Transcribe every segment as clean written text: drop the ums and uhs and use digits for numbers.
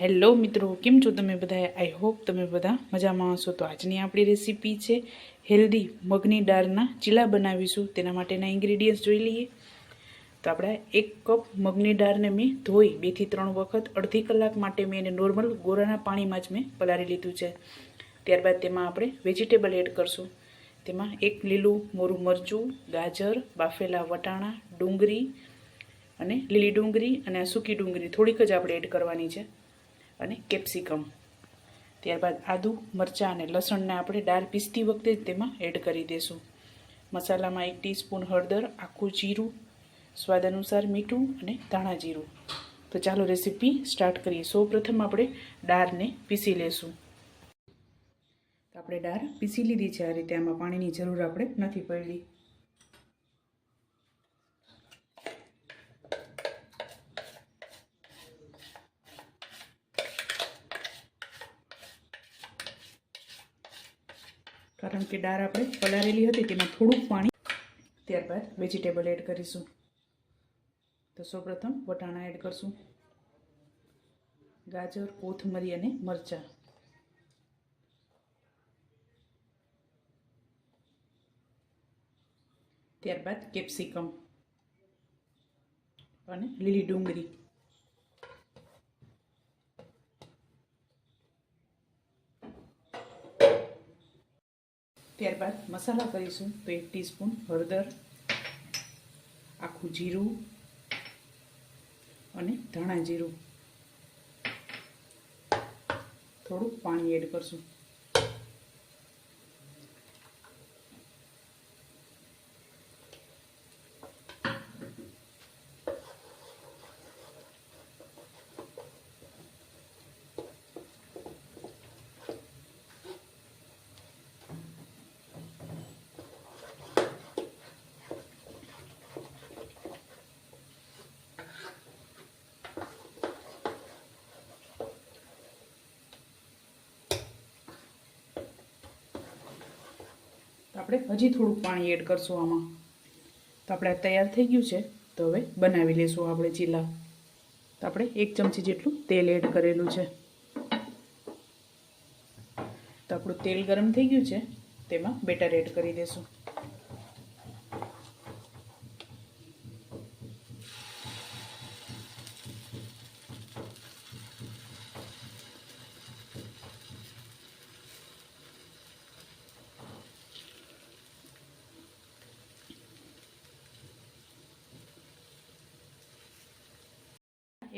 Hello મિત્રો, કેમ છો તમે બધા? આઈ હોપ તમે બધા મજામાં હશો. તો આજની આપણી રેસીપી છે હેલ્ધી મગની દાળના ચીલા બનાવીશું. તેના માટેના ઇન્ગ્રેડિયન્ટ્સ જોઈ લઈએ. તો આપણે 1 કપ મગની દાળને મેં ધોઈ 2 થી 3 વખત અડધી કલાક માટે મેં એને નોર્મલ ગોરાના પાણીમાં જ મેં પલાળી લીધું છે. ત્યારબાદ તેમાં આપણે વેજીટેબલ એડ કરશું. તેમાં 1 લીલું મોરું મરચું, ગાજર, બાફેલા વટાણા, ડુંગળી અને લીલી ડુંગળી અને સૂકી ડુંગળી થોડીક જ આપણે એડ કરવાની છે અને કેપ્સિકમ. ત્યારબાદ આદુ, મરચાં અને લસણને આપણે દાળ પીસતી વખતે જ તેમાં એડ કરી દઈશું. મસાલામાં 1 ટીસ્પૂન હળદર, આખું જીરું, સ્વાદ અનુસાર મીઠું અને ધાણા જીરું. તો ચાલો રેસીપી સ્ટાર્ટ કરીએ. સૌપ્રથમ આપણે દાળને પીસી લેશું. તો આપણે દાળ પીસી લીધી છે આ રીતે. આમાં પાણીની જરૂર આપણે નથી પડી. કારણ કે દાળ આપણે પલાળેલી હતી તેમાં થોડુંક પાણી. ત્યારબાદ વેજીટેબલ એડ કરીશું. તો સૌપ્રથમ વટાણા એડ કરશું, ગાજર, કોથમરી અને મરચાં. ત્યારબાદ કેપ્સિકમ અને લીલી ડુંગળી. ત્યારબાદ મસાલા કરીશું. તો 1 ટીસ્પૂન હળદર, આખું જીરું અને ધાણા જીરું. થોડુંક પાણી એડ કરશું. આપણે હજી થોડુંક પાણી એડ કરશું આમાં. તો આપણે તૈયાર થઈ ગયું છે. તો હવે બનાવી લેશું આપણે ચીલા. તો આપણે 1 ચમચી જેટલું તેલ એડ કરેલું છે. તો આપણું તેલ ગરમ થઈ ગયું છે. તેમાં બેટર એડ કરી દેશું.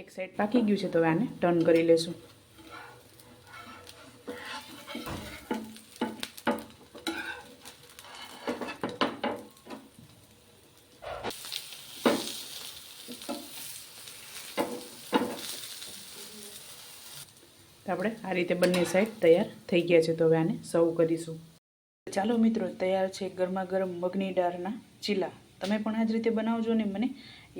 એક સાઈડ પાકી ગયું છે. તો હવે આને ટર્ન કરી લેશું. તો આપણે આ રીતે બંને સાઈડ તૈયાર થઈ ગયા છે. તો હવે આને સર્વ કરીશું. ચાલો મિત્રો, તૈયાર છે ગરમા ગરમ મગની દાળના ચીલા. તમે પણ આ જ રીતે બનાવજો ને મને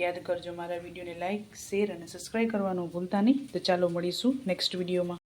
યાદ કરજો. મારા વિડીયોને લાઇક, શેર અને સબસ્ક્રાઈબ કરવાનું ભૂલતા નહીં. તો ચાલો મળીશું નેક્સ્ટ વિડીયોમાં.